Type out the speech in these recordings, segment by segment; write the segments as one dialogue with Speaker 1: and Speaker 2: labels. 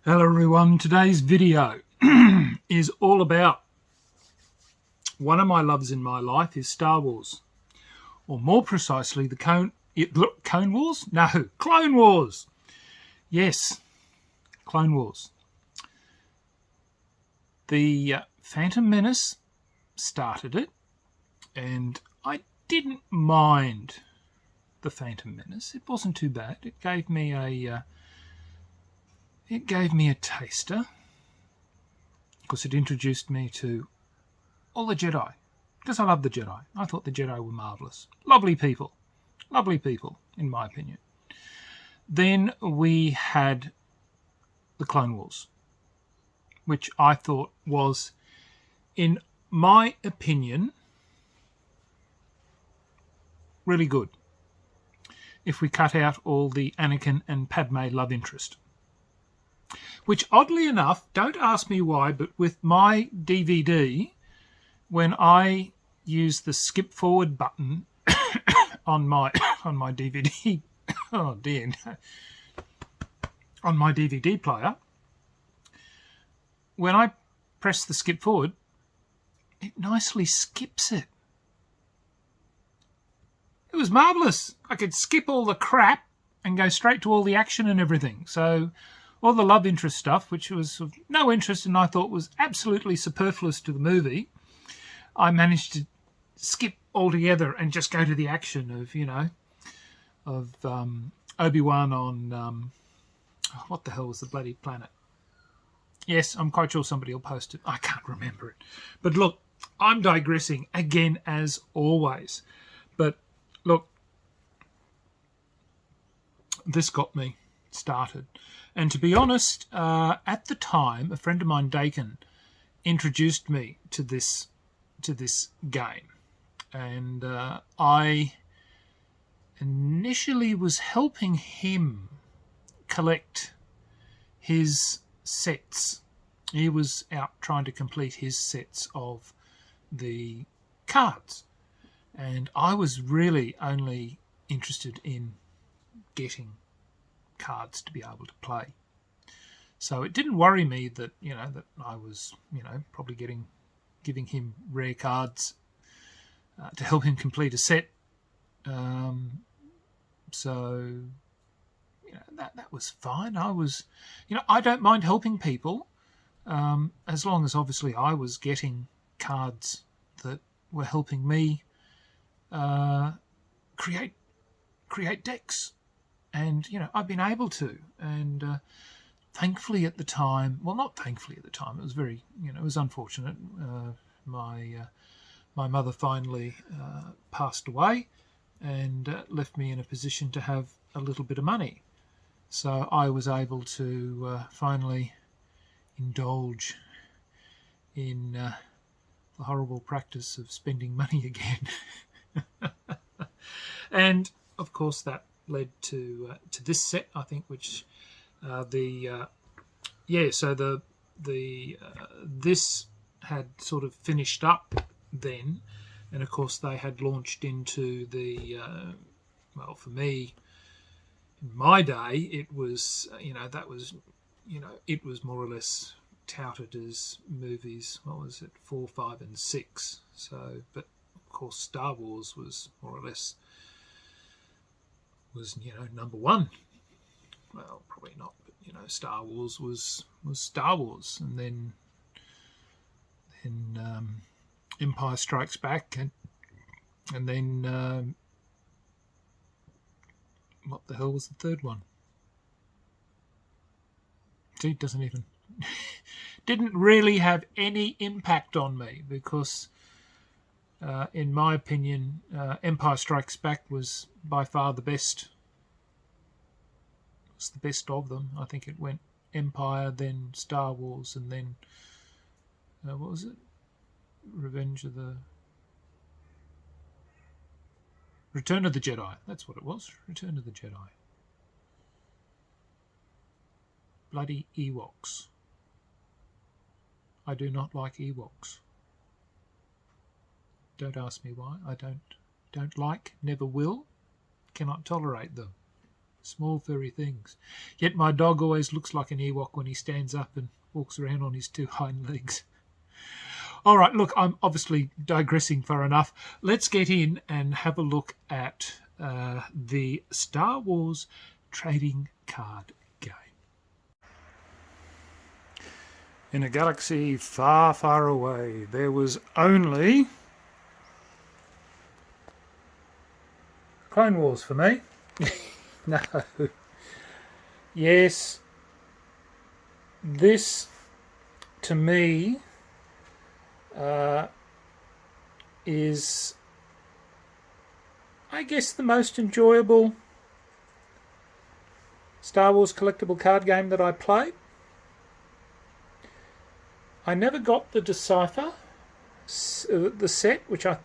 Speaker 1: Hello everyone, today's video is all about one of my loves in my life is Star Wars, or more precisely the Clone Wars? No, Clone Wars. Yes, Clone Wars. The Phantom Menace started it, and I didn't mind the Phantom Menace. It wasn't too bad. It gave me a taster, because it introduced me to all the Jedi, because I love the Jedi. I thought the Jedi were marvellous. Lovely people, in my opinion. Then we had the Clone Wars, which I thought was, in my opinion, really good, if we cut out all the Anakin and Padme love interest. Which, oddly enough, don't ask me why, but with my DVD, when I use the skip forward button on my DVD, oh dear, on my DVD player, when I press the skip forward, it nicely skips it. It was marvellous. I could skip all the crap and go straight to all the action and everything. So all the love interest stuff, which was of no interest and I thought was absolutely superfluous to the movie, I managed to skip altogether and just go to the action of Obi-Wan on, what the hell was the bloody planet? Yes, I'm quite sure somebody will post it. I can't remember it. But look, I'm digressing again as always. But look, this got me started. And to be honest, at the time, a friend of mine, Dakin, introduced me to this game. And I initially was helping him collect his sets. He was out trying to complete his sets of the cards. And I was really only interested in getting cards to be able to play. So it didn't worry me that that I was probably giving him rare cards to help him complete a set. So that was fine. I was I don't mind helping people as long as obviously I was getting cards that were helping me create decks. And, I've been able to. And thankfully at the time, well, not thankfully at the time, it was very, it was unfortunate. My mother finally passed away and left me in a position to have a little bit of money. So I was able to finally indulge in the horrible practice of spending money again. And, of course, that led to this set, I think, which this had sort of finished up then, and of course they had launched into the well, for me, in my day, it was it was more or less touted as movies. What was it, 4, 5, and 6? So, but of course, Star Wars was more or less number one. Well, probably not, but Star Wars was Star Wars, and then Empire Strikes Back, and then what the hell was the third one? See, it doesn't even didn't really have any impact on me because in my opinion, Empire Strikes Back was by far the best. It's the best of them. I think it went Empire, then Star Wars, and then what was it? Return of the Jedi. That's what it was. Return of the Jedi. Bloody Ewoks. I do not like Ewoks. Don't ask me why. I don't like, never will, cannot tolerate them. Small furry things. Yet my dog always looks like an Ewok when he stands up and walks around on his 2 hind legs. All right, look, I'm obviously digressing far enough. Let's get in and have a look at the Star Wars trading card game. In a galaxy far, far away, there was only Clone Wars for me. No. Yes. This, to me, is, I guess, the most enjoyable Star Wars collectible card game that I played. I never got the Decipher, the set, which I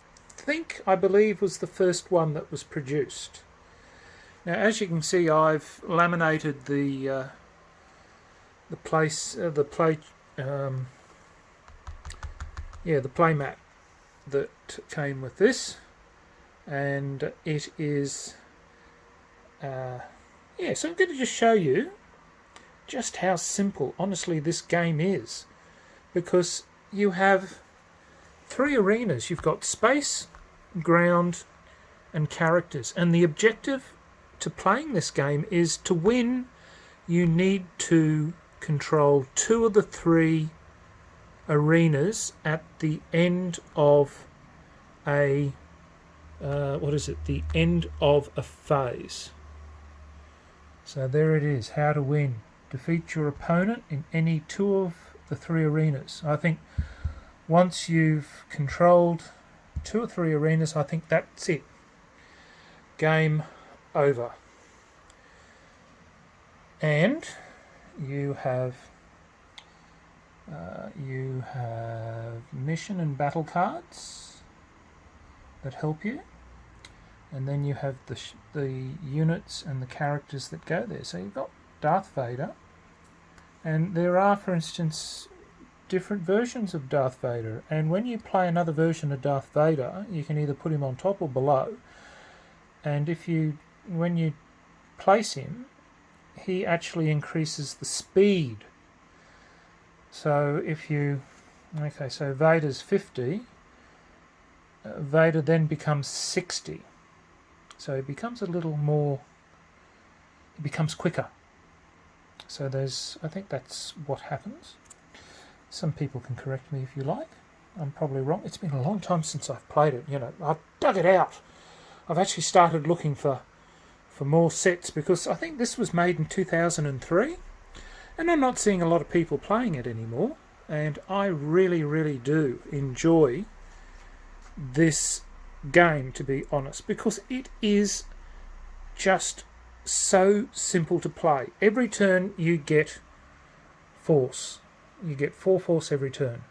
Speaker 1: believe was the first one that was produced. Now, as you can see, I've laminated the playmat that came with this, and it is so I'm going to just show you just how simple, honestly, this game is, because you have 3 arenas. You've got space, ground, and characters, and the objective to playing this game is to win. You need to control 2 of the 3 arenas at the end of a the end of a phase. So there it is, how to win. Defeat your opponent in any 2 of the 3 arenas. I think once you've controlled 2 or 3 arenas, I think that's it. Game over. And you have mission and battle cards that help you, and then you have the units and the characters that go there. So you've got Darth Vader, and there are, for instance, different versions of Darth Vader, and when you play another version of Darth Vader, you can either put him on top or below, and when you place him, he actually increases the speed. So so Vader's 50, Vader then becomes 60. So it becomes a little more, it becomes quicker. So I think that's what happens. Some people can correct me if you like. I'm probably wrong. It's been a long time since I've played it. I've dug it out. I've actually started looking for more sets, because I think this was made in 2003, and I'm not seeing a lot of people playing it anymore, and I really, really do enjoy this game, to be honest, because it is just so simple to play. Every turn you get force. You get 4 force every turn,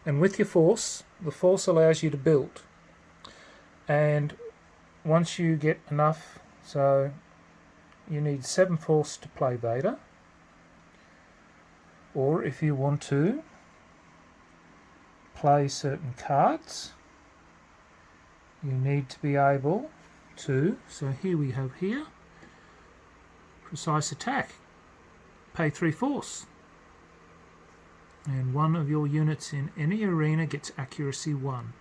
Speaker 1: and with your force, the force allows you to build, and once you get enough, so you need 7 force to play Vader, or if you want to play certain cards, you need to be able to, so here we have precise attack, pay 3 force, and one of your units in any arena gets accuracy 1,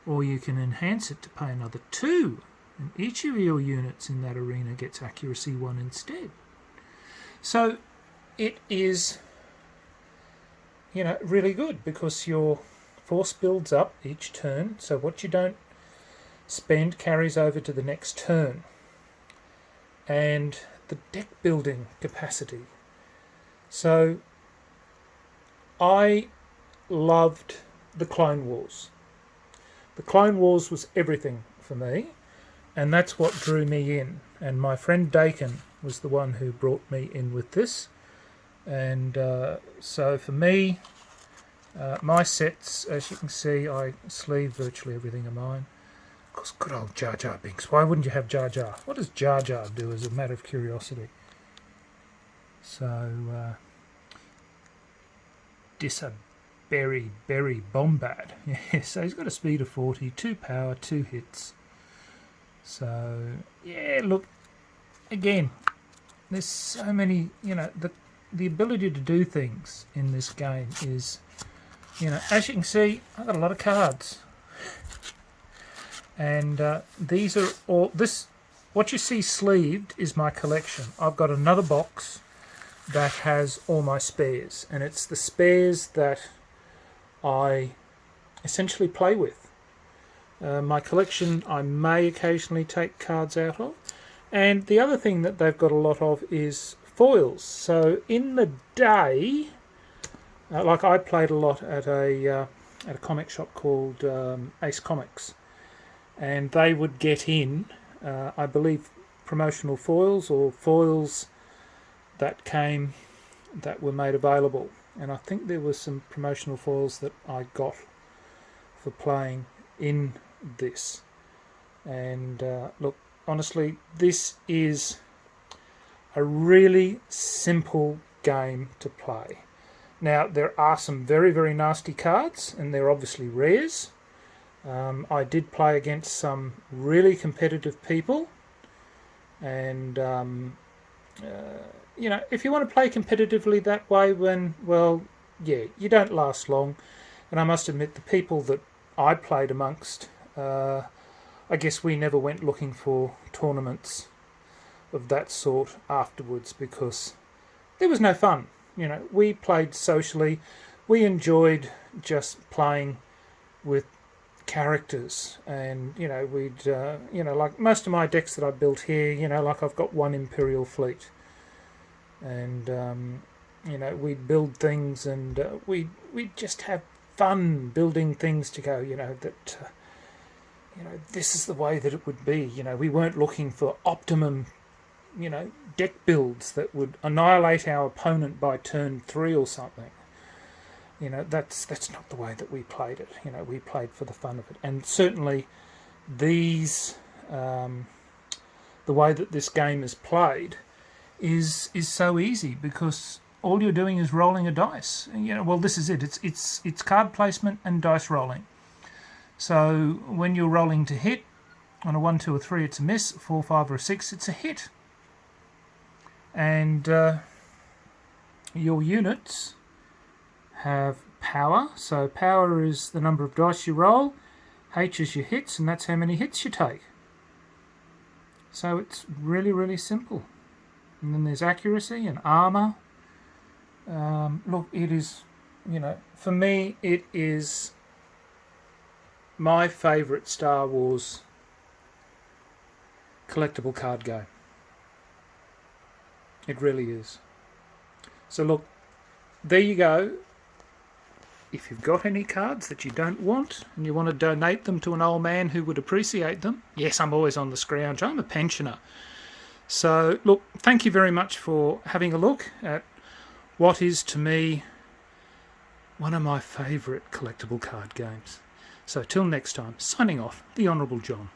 Speaker 1: or you can enhance it to pay another 2, and each of your units in that arena gets accuracy 1 instead. So it is, really good, because your force builds up each turn, so what you don't spend carries over to the next turn. And the deck building capacity. So I loved the Clone Wars. The Clone Wars was everything for me, and that's what drew me in. And my friend Dakin was the one who brought me in with this. And so for me, my sets, as you can see, I sleeve virtually everything of mine. Of course, good old Jar Jar Binks. Why wouldn't you have Jar Jar? What does Jar Jar do, as a matter of curiosity? So, Berry Bombad. Yeah, so he's got a speed of 40, 2 power, 2 hits. So, yeah, look, again, there's so many, you know, the ability to do things in this game is, you know, as you can see, I've got a lot of cards. And these are all, what you see sleeved is my collection. I've got another box that has all my spares, and it's the spares that I essentially play with. My collection I may occasionally take cards out of, and the other thing that they've got a lot of is foils. So in the day, like I played a lot at a comic shop called Ace Comics, and they would get in, I believe, promotional foils or foils that were made available, and I think there were some promotional foils that I got for playing in this. And look, honestly, this is a really simple game to play. Now, there are some very, very nasty cards, and they're obviously rares. I did play against some really competitive people, and you know, if you want to play competitively that way, well, yeah, you don't last long. And I must admit, the people that I played amongst, I guess we never went looking for tournaments of that sort afterwards, because there was no fun. You know, we played socially. We enjoyed just playing with characters, and you know, we'd you know, like most of my decks that I built here, you know, like I've got one Imperial fleet, and you know, we'd build things, and we'd just have fun building things to go, you know, that you know, this is the way that it would be. You know, we weren't looking for optimum, you know, deck builds that would annihilate our opponent by turn 3 or something. You know, that's not the way that we played it. You know, we played for the fun of it. And certainly these, the way that this game is played is so easy, because all you're doing is rolling a dice. You know, well, this is it. It's card placement and dice rolling. So when you're rolling to hit, on a 1, 2, or 3, it's a miss. 4, 5, or a 6, it's a hit. And your units have power. So power is the number of dice you roll. H is your hits, and that's how many hits you take. So it's really, really simple. And then there's accuracy and armor. Look, it is, you know, for me, it is my favourite Star Wars collectible card game. It really is. So look, there you go. If you've got any cards that you don't want and you want to donate them to an old man who would appreciate them, yes, I'm always on the scrounge. I'm a pensioner. So look, thank you very much for having a look at what is, to me, one of my favourite collectible card games. So till next time, signing off, the Honourable John.